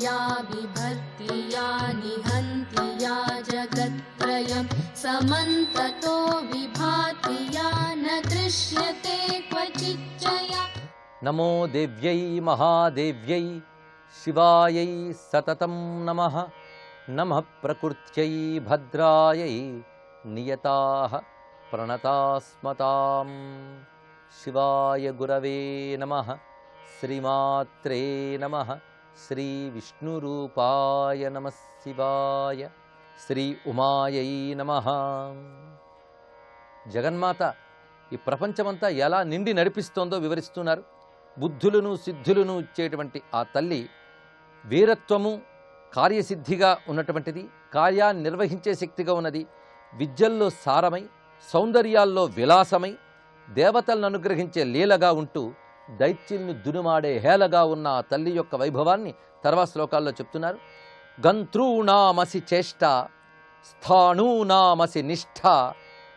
या बिभर्ति या निहन्ति या जगत्त्रयं समन्ततो विभाति या न दृश्यते क्वचिच्च या। नमो देव्यै महादेव्यै शिवायै सततं नमः। नमः प्रकृत्यै भद्रायै नियताः प्रणतास्मतां। शिवाय गुरवे नमः। श्रीमात्रे नमः। श्री विष्णुरूपाय नमः शिवाय। श्री उमायै नमः। జగన్మాత ఈ ప్రపంచమంతా ఎలా నిండి నడిపిస్తోందో వివరిస్తున్నారు. బుద్ధులను సిద్ధులను ఇచ్చేటువంటి ఆ తల్లి వీరత్వము కార్యసిద్ధిగా ఉన్నటువంటిది, కార్యాన్ని నిర్వహించే శక్తిగా ఉన్నది, విద్యల్లో సారమై సౌందర్యాల్లో విలాసమై దేవతలను అనుగ్రహించే లీలగా ఉంటూ దైత్యుల్ని దునుమాడే హేళగా ఉన్న ఆ తల్లి యొక్క వైభవాన్ని తర్వాత శ్లోకాల్లో చెప్తున్నారు. గంత్రూణామసి చేష్ట స్థాణూనామసి నిష్ఠ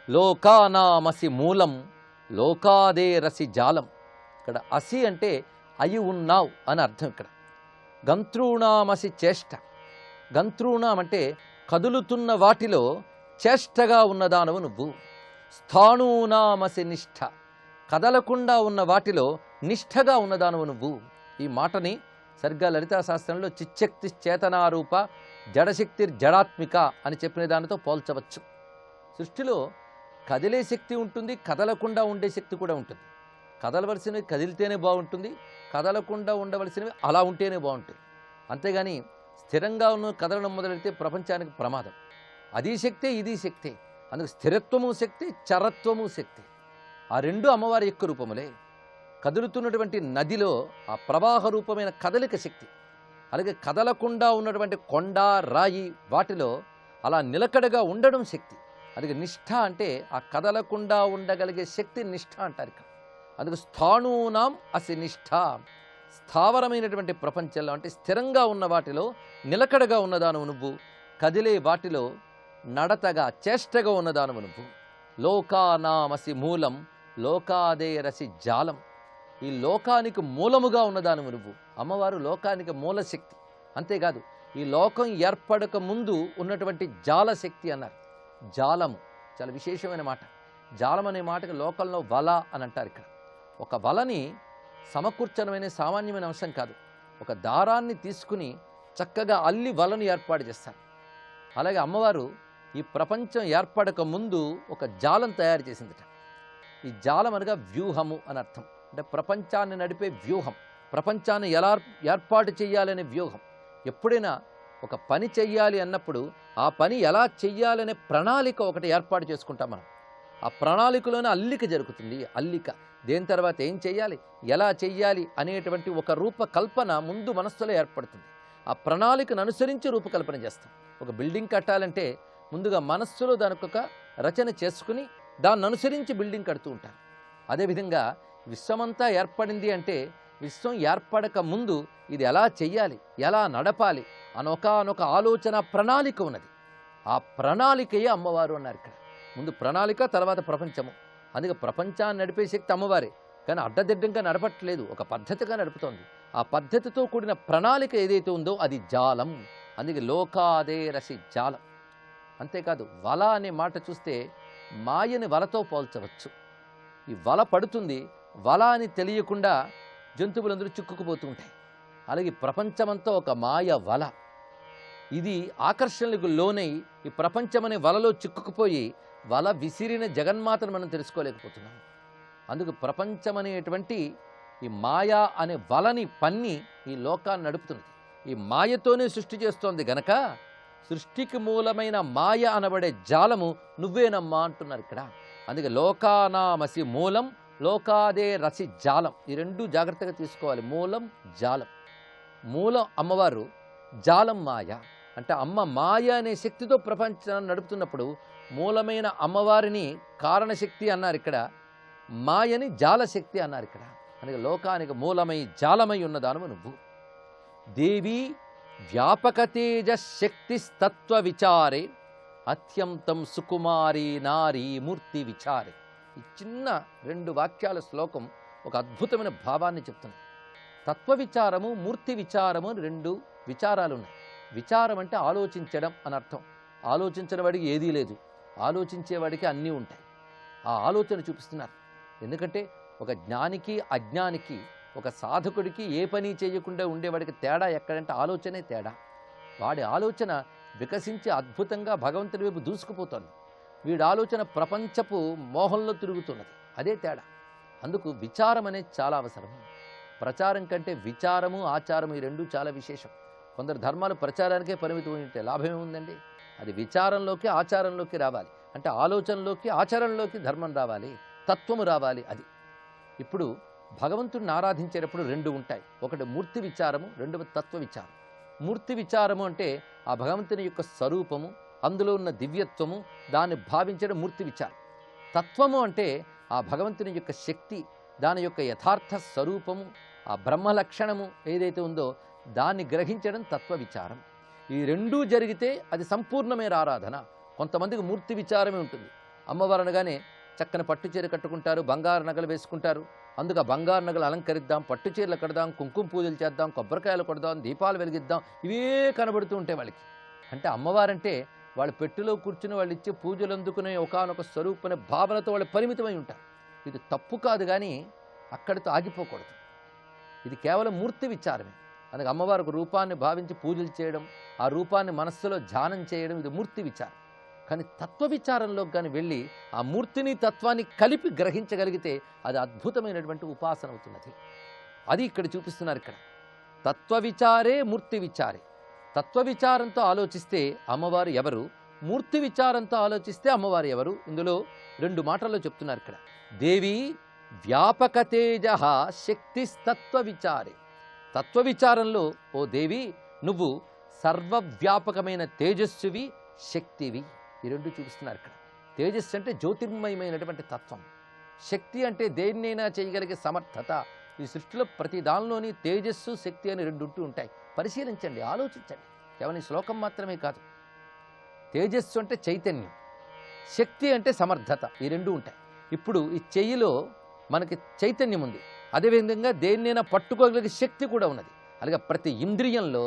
లోకానామసి మూలం లోకాదేరసి జాలం. ఇక్కడ అసి అంటే అయి ఉన్నావు అని అర్థం. ఇక్కడ గంత్రూణామసి చేష్ట, గంత్రూణం అంటే కదులుతున్న వాటిలో చేష్టగా ఉన్నదానవు నువ్వు. స్థాణూనామసి నిష్ఠ, కదలకుండా ఉన్న వాటిలో నిష్ఠగా ఉన్నదానవు నువ్వు. ఈ మాటని సరిగ్గా లలితా శాస్త్రంలో చిచ్చక్తి చేతనారూప జడశక్తి జడాత్మిక అని చెప్పిన దానితో పోల్చవచ్చు. సృష్టిలో కదిలే శక్తి ఉంటుంది, కదలకుండా ఉండే శక్తి కూడా ఉంటుంది. కదలవలసినవి కదిలితేనే బాగుంటుంది, కదలకుండా ఉండవలసినవి అలా ఉంటేనే బాగుంటాయి. అంతేగాని స్థిరంగా ఉన్న కదలడం మొదలెడితే ప్రపంచానికి ప్రమాదం. అది శక్తే ఇది శక్తే. అందుకు స్థిరత్వము శక్తి, చరత్వము శక్తి. ఆ రెండు అమ్మవారి యొక్క రూపములే. కదులుతున్నటువంటి నదిలో ఆ ప్రవాహ రూపమైన కదలిక శక్తి, అలాగే కదలకుండా ఉన్నటువంటి కొండ రాయి వాటిలో అలా నిలకడగా ఉండడం శక్తి. అందుకే నిష్ఠ అంటే ఆ కదలకుండా ఉండగలిగే శక్తి నిష్ఠ అంటారు ఇక్కడ. అందుకు స్థాణూనాం అసి నిష్ఠ, స్థావరమైనటువంటి ప్రపంచంలో అంటే స్థిరంగా ఉన్న వాటిలో నిలకడగా ఉన్నదానవు నువ్వు, కదిలే వాటిలో నడతగా చేష్టగా ఉన్నదానవు నువ్వు. లోకానామసి మూలం లోకాదేరసి జాలం, ఈ లోకానికి మూలముగా ఉన్నదానవు నువ్వు. అమ్మవారు లోకానికి మూలశక్తి. అంతేకాదు ఈ లోకం ఏర్పడక ముందు ఉన్నటువంటి జాలశక్తి అన్నారు. జాలము చాలా విశేషమైన మాట. జాలం అనే మాటకి లోకంలో వల అని అంటారు. ఇక్కడ ఒక వలని సమకూర్చడమనే సామాన్యమైన అంశం కాదు. ఒక దారాన్ని తీసుకుని చక్కగా అల్లి వలను ఏర్పాటు చేస్తారు. అలాగే అమ్మవారు ఈ ప్రపంచం ఏర్పడక ముందు ఒక జాలం తయారు చేసిందట. ఈ జాలం అనగా వ్యూహము అని అర్థం. అంటే ప్రపంచాన్ని నడిపే వ్యూహం, ప్రపంచాన్ని ఎలా ఏర్పాటు చేయాలనే వ్యూహం. ఎప్పుడైనా ఒక పని చెయ్యాలి అన్నప్పుడు ఆ పని ఎలా చెయ్యాలనే ప్రణాళిక ఒకటి ఏర్పాటు చేసుకుంటాం మనం. ఆ ప్రణాళికలోనే అల్లిక జరుగుతుంది. అల్లిక దేని తర్వాత ఏం చెయ్యాలి, ఎలా చెయ్యాలి అనేటువంటి ఒక రూపకల్పన ముందు మనస్సులో ఏర్పడుతుంది. ఆ ప్రణాళికను అనుసరించి రూపకల్పన చేస్తాం. ఒక బిల్డింగ్ కట్టాలంటే ముందుగా మనస్సులో దానికి ఒక రచన చేసుకుని దాన్ని అనుసరించి బిల్డింగ్ కడుతూ ఉంటారు. అదేవిధంగా విశ్వమంతా ఏర్పడింది అంటే విశ్వం ఏర్పడక ముందు ఇది ఎలా చెయ్యాలి, ఎలా నడపాలి అనొక ఆలోచన ప్రణాళిక ఉన్నది. ఆ ప్రణాళికయే అమ్మవారు అన్నారు ఇక్కడ. ముందు ప్రణాళిక, తర్వాత ప్రపంచము. అందుకే ప్రపంచాన్ని నడిపే శక్తి అమ్మవారే, కానీ అడ్డదిడ్డంగా నడపట్లేదు, ఒక పద్ధతిగా నడుపుతోంది. ఆ పద్ధతితో కూడిన ప్రణాళిక ఏదైతే ఉందో అది జాలం. అందుకే లోకాదేరసి జాలం. అంతేకాదు వల అనే మాట చూస్తే మాయని వలతో పోల్చవచ్చు. ఈ వల పడుతుంది, వల అని తెలియకుండా జంతువులందరూ చిక్కుకుపోతూ ఉంటాయి. అలాగే ప్రపంచమంతా ఒక మాయ వల. ఇది ఆకర్షణలకు లోనై ఈ ప్రపంచమనే వలలో చిక్కుకుపోయి వల విసిరిన జగన్మాతను మనం తెలుసుకోలేకపోతున్నాం. అందుకు ప్రపంచమనేటువంటి ఈ మాయా అనే వలని పన్ని ఈ లోకాన్ని నడుపుతున్నది. ఈ మాయతోనే సృష్టి చేస్తోంది గనక సృష్టికి మూలమైన మాయ అనబడే జాలము నువ్వేనమ్మా అంటున్నారు ఇక్కడ. అందుకే లోకానామసి మూలం లోకాదే రసి జాలం. ఈ రెండు జాగ్రత్తగా తీసుకోవాలి. మూలం జాలం. మూలం అమ్మవారు, జాలం మాయ. అంటే అమ్మ మాయ అనే శక్తితో ప్రపంచాన్ని నడుపుతున్నప్పుడు మూలమైన అమ్మవారిని కారణశక్తి అన్నారు ఇక్కడ, మాయని జాలశక్తి అన్నారు ఇక్కడ. అందుకే లోకానికి మూలమై జాలమై ఉన్నదానము నువ్వు. దేవి వ్యాపక తేజశక్తిస్తత్వ విచారే అత్యంతం సుకుమారి నారీ మూర్తి విచారే. ఈ చిన్న 2 వాక్యాల శ్లోకం ఒక అద్భుతమైన భావాన్ని చెప్తుంది. తత్వ విచారము, మూర్తి విచారము 2 విచారాలు ఉన్నాయి. విచారం అంటే ఆలోచించడం అని అర్థం. ఆలోచించిన వాడికి ఏదీ లేదు, ఆలోచించేవాడికి అన్నీ ఉంటాయి. ఆ ఆలోచన చూపిస్తున్నారు. ఎందుకంటే ఒక జ్ఞానికి అజ్ఞానికి, ఒక సాధకుడికి ఏ పని చేయకుండా ఉండేవాడికి తేడా ఎక్కడంటే ఆలోచనే తేడా. వాడి ఆలోచన వికసించి అద్భుతంగా భగవంతుడి వైపు దూసుకుపోతుంది. వీడి ఆలోచన ప్రపంచపు మోహంలో తిరుగుతున్నది. అదే తేడా. అందుకు విచారం అనేది చాలా అవసరం. ప్రచారం కంటే విచారము ఆచారము ఈ రెండు చాలా విశేషం. కొందరు ధర్మాలు ప్రచారానికే పరిమితం ఉంటే లాభం ఏముందండి? అది విచారంలోకి ఆచారంలోకి రావాలి. అంటే ఆలోచనలోకి ఆచరణలోకి ధర్మం రావాలి, తత్వము రావాలి. అది ఇప్పుడు భగవంతుడిని ఆరాధించేటప్పుడు రెండు ఉంటాయి. ఒకటి మూర్తి విచారము, రెండవది తత్వ విచారం. మూర్తి విచారము అంటే ఆ భగవంతుని యొక్క స్వరూపము, అందులో ఉన్న దివ్యత్వము, దాన్ని భావించడం మూర్తి విచారం. తత్వము అంటే ఆ భగవంతుని యొక్క శక్తి, దాని యొక్క యథార్థ స్వరూపము, ఆ బ్రహ్మ లక్షణము ఏదైతే ఉందో దాన్ని గ్రహించడం తత్వ విచారం. ఈ రెండూ జరిగితే అది సంపూర్ణమైన ఆరాధన. కొంతమందికి మూర్తి విచారమే ఉంటుంది. అమ్మవారు అనగానే చక్కని పట్టు చీర కట్టుకుంటారు, బంగారు నగలు వేసుకుంటారు. అందుకు ఆ బంగారు నగలు అలంకరిద్దాం, పట్టు చీరలు కడదాం, కుంకుమ పూజలు చేద్దాం, కొబ్బరికాయలు కొడదాం, దీపాలు వెలిగిద్దాం, ఇవే కనబడుతూ ఉంటాయి వాళ్ళకి. అంటే అమ్మవారంటే వాళ్ళ పెట్టెలో కూర్చుని వాళ్ళు ఇచ్చే పూజలు అందుకునే ఒకానొక స్వరూపమైన భావనతో వాళ్ళు పరిమితమై ఉంటారు. ఇది తప్పు కాదు, కానీ అక్కడితో ఆగిపోకూడదు. ఇది కేవలం మూర్తి విచారమే. అందుకే అమ్మవారికి రూపాన్ని భావించి పూజలు చేయడం, ఆ రూపాన్ని మనస్సులో ధ్యానం చేయడం, ఇది మూర్తి విచారం. కానీ తత్వ విచారంలోకి కానీ వెళ్ళి ఆ మూర్తిని తత్వాన్ని కలిపి గ్రహించగలిగితే అది అద్భుతమైనటువంటి ఉపాసన అవుతున్నది. అది ఇక్కడ చూపిస్తున్నారు. ఇక్కడ తత్వ విచారే మూర్తి విచారే. తత్వ విచారంతో ఆలోచిస్తే అమ్మవారు ఎవరు, మూర్తి విచారంతో ఆలోచిస్తే అమ్మవారు ఎవరు? ఇందులో రెండు మాటల్లో చెప్తున్నారు. ఇక్కడ దేవి వ్యాపక తేజ శక్తిస్తత్వ విచారే. తత్వ విచారంలో ఓ దేవి నువ్వు సర్వవ్యాపకమైన తేజస్సువి, శక్తివి. ఈ రెండు చూపిస్తున్నారు ఇక్కడ. తేజస్సు అంటే జ్యోతిర్మయమైనటువంటి తత్వం, శక్తి అంటే దేన్నైనా చేయగలిగే సమర్థత. ఈ సృష్టిలో ప్రతి దానిలోని తేజస్సు శక్తి అని రెండు ఉంటూ ఉంటాయి. పరిశీలించండి, ఆలోచించండి. కేవలం ఈ శ్లోకం మాత్రమే కాదు. తేజస్సు అంటే చైతన్యం, శక్తి అంటే సమర్థత, ఈ రెండు ఉంటాయి. ఇప్పుడు ఈ చెయ్యిలో మనకి చైతన్యం ఉంది, అదేవిధంగా దేన్నైనా పట్టుకోగలిగే శక్తి కూడా ఉన్నది. అలాగే ప్రతి ఇంద్రియంలో,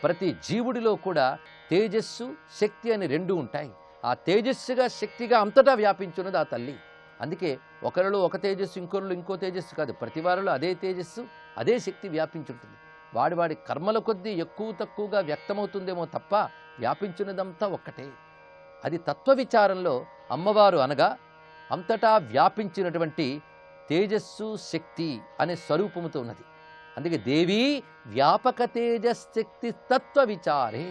ప్రతి జీవుడిలో కూడా తేజస్సు శక్తి అని రెండు ఉంటాయి. ఆ తేజస్సుగా శక్తిగా అంతటా వ్యాపించున్నది ఆ తల్లి. అందుకే ఒకరిలో ఒక తేజస్సు, ఇంకొకరిలో ఇంకో తేజస్సు కాదు, ప్రతి వారిలో అదే తేజస్సు అదే శక్తి వ్యాపించుంటుంది. వాడి కర్మల కొద్దీ ఎక్కువ తక్కువగా వ్యక్తమవుతుందేమో తప్ప వ్యాపించున్నదంతా ఒక్కటే. అది తత్వ విచారంలో అమ్మవారు అనగా అంతటా వ్యాపించినటువంటి తేజస్సు శక్తి అనే స్వరూపముతో ఉన్నది. అందుకే దేవీ వ్యాపక తేజశక్తి తత్వ విచారే.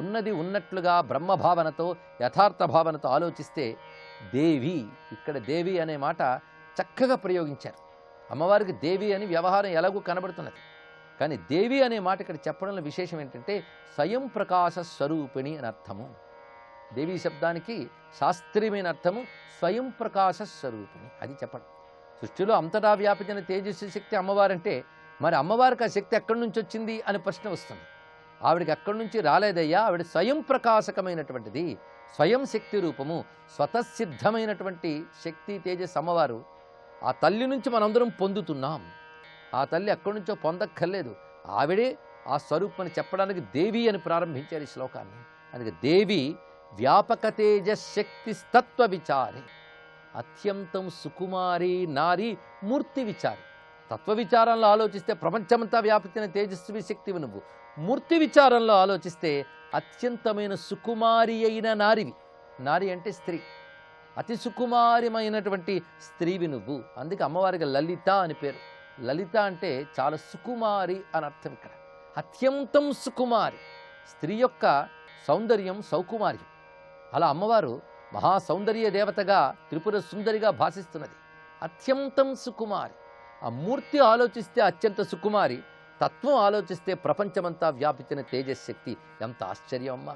ఉన్నది ఉన్నట్లుగా బ్రహ్మభావనతో యథార్థ భావనతో ఆలోచిస్తే దేవి, ఇక్కడ దేవి అనే మాట చక్కగా ప్రయోగించారు. అమ్మవారికి దేవి అని వ్యవహారం ఎలాగూ కనబడుతున్నది, కానీ దేవి అనే మాట ఇక్కడ చెప్పడంలో విశేషం ఏంటంటే స్వయం ప్రకాశ స్వరూపిణి అని అర్థము. దేవీ శబ్దానికి శాస్త్రీయమైన అర్థము స్వయం ప్రకాశ స్వరూపిణి, అది చెప్పడం. సృష్టిలో అంతటా వ్యాపించిన తేజస్సు శక్తి అమ్మవారంటే మరి అమ్మవారికి ఆ శక్తి ఎక్కడి నుంచి వచ్చింది అని ప్రశ్న వస్తుంది. ఆవిడికి ఎక్కడి నుంచి రాలేదయ్యా, ఆవిడ స్వయం ప్రకాశకమైనటువంటిది, స్వయం శక్తి రూపము, స్వతసిద్ధమైనటువంటి శక్తి తేజస్సు అమ్మవారు. ఆ తల్లి నుంచి మనందరం పొందుతున్నాం. ఆ తల్లి ఎక్కడి నుంచో పొందక్కర్లేదు, ఆవిడే ఆ స్వరూపాన్ని చెప్పడానికి దేవి అని ప్రారంభించారు ఈ శ్లోకాన్ని. అందుకే దేవి వ్యాపక తేజశక్తి తత్వ విచారే అత్యంతం సుకుమారి నారి మూర్తి విచారి. తత్వ విచారంలో ఆలోచిస్తే ప్రపంచమంతా వ్యాపించిన తేజస్వి శక్తివి నువ్వు. మూర్తి విచారంలో ఆలోచిస్తే అత్యంతమైన సుకుమారి అయిన నారివి. నారి అంటే స్త్రీ, అతి సుకుమారమైనటువంటి స్త్రీవి నువ్వు. అందుకే అమ్మవారికి లలిత అని పేరు. లలిత అంటే చాలా సుకుమారి అని అర్థం. ఇక్కడ అత్యంతం సుకుమారి, స్త్రీ యొక్క సౌందర్యం సౌకుమార్యం. అలా అమ్మవారు మహా సౌందర్య దేవతగా త్రిపుర సుందరిగా భాషిస్తున్నది. అత్యంతం సుకుమారి. ఆ మూర్తి ఆలోచిస్తే అత్యంత సుకుమారి, తత్వం ఆలోచిస్తే ప్రపంచమంతా వ్యాపించిన తేజశక్తి. ఎంత ఆశ్చర్యం అమ్మా!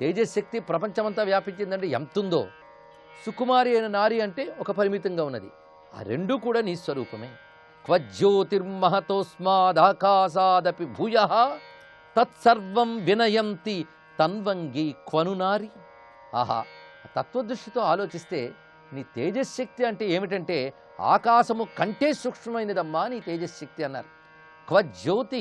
తేజశక్తి ప్రపంచమంతా వ్యాపించిందంటే ఎంతుందో. సుకుమారి అయిన నారి అంటే ఒక పరిమితంగా ఉన్నది. ఆ రెండూ కూడా నీ స్వరూపమే. క్వజ్యోతిర్మహతోస్మాదాకాశాదపి భూయః తత్సర్వం వినయంతి తన్వంగి క్వను నారి. ఆహా! తత్వదృష్టితో ఆలోచిస్తే నీ తేజశక్తి అంటే ఏమిటంటే ఆకాశము కంటే సూక్ష్మమైనదమ్మా నీ తేజశక్తి అన్నారు. క్వజ్యోతి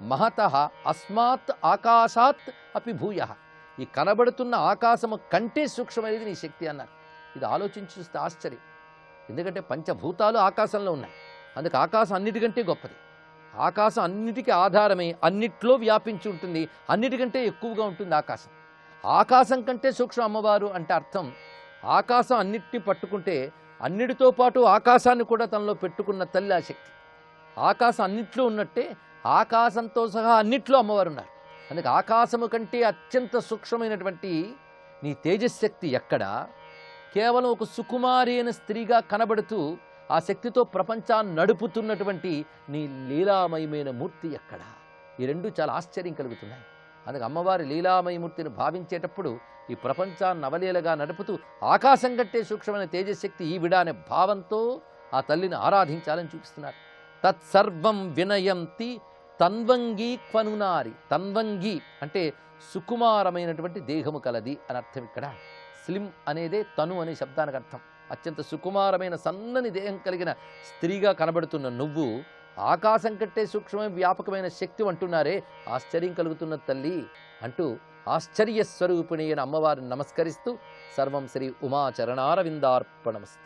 మహతః అస్మాత్ ఆకాశాత్ అపి భూయః. ఈ కనబడుతున్న ఆకాశము కంటే సూక్ష్మమైనది నీ శక్తి అన్నారు. ఇది ఆలోచించి చూస్తే ఆశ్చర్యం. ఎందుకంటే పంచభూతాలు ఆకాశంలో ఉన్నాయి. అందుకు ఆకాశం అన్నిటికంటే గొప్పది. ఆకాశం అన్నిటికీ ఆధారమై అన్నిట్లో వ్యాపించి ఉంటుంది. అన్నిటికంటే ఎక్కువగా ఉంటుంది ఆకాశం. ఆకాశం కంటే సూక్ష్మ అమ్మవారు అంటే అర్థం ఆకాశం అన్నిటిని పట్టుకుంటే అన్నిటితో పాటు ఆకాశాన్ని కూడా తనలో పెట్టుకున్న తల్లి ఆ శక్తి. ఆకాశం అన్నిట్లో ఉన్నట్టే ఆకాశంతో సహా అన్నిట్లో అమ్మవారు ఉన్నారు. అందుకే ఆకాశము కంటే అత్యంత సూక్ష్మమైనటువంటి నీ తేజశక్తి ఎక్కడ? కేవలం ఒక సుకుమారి అయిన స్త్రీగా కనబడుతూ ఆ శక్తితో ప్రపంచాన్ని నడుపుతున్నటువంటి నీ లీలామయమైన మూర్తి ఎక్కడ? ఈ రెండు చాలా ఆశ్చర్యం కలుగుతున్నాయి. అందుకే అమ్మవారి లీలామయమూర్తిని భావించేటప్పుడు ఈ ప్రపంచాన్ని అవలీలగా నడుపుతూ ఆకాశం కంటే సూక్ష్మమైన తేజశక్తి ఈవిడ అనే భావంతో ఆ తల్లిని ఆరాధించాలని చూపిస్తున్నారు. తత్సర్వం వినయంతి తన్వంగి క్వనునారి. తన్వంగి అంటే సుకుమారమైనటువంటి దేహము కలది అని అర్థం. ఇక్కడ స్లిమ్ అనేదే తను అనే శబ్దానికి అర్థం. అత్యంత సుకుమారమైన సన్నని దేహం కలిగిన స్త్రీగా కనబడుతున్న నువ్వు ఆకాశం కంటే సూక్ష్మమైన వ్యాపకమైన శక్తి అంటున్నారే, ఆశ్చర్యం కలుగుతున్న తల్లి అంటూ ఆశ్చర్య స్వరూపిణి అయిన అమ్మవారిని నమస్కరిస్తూ సర్వం శ్రీ ఉమా చరణారవిందార్పణమస్తు.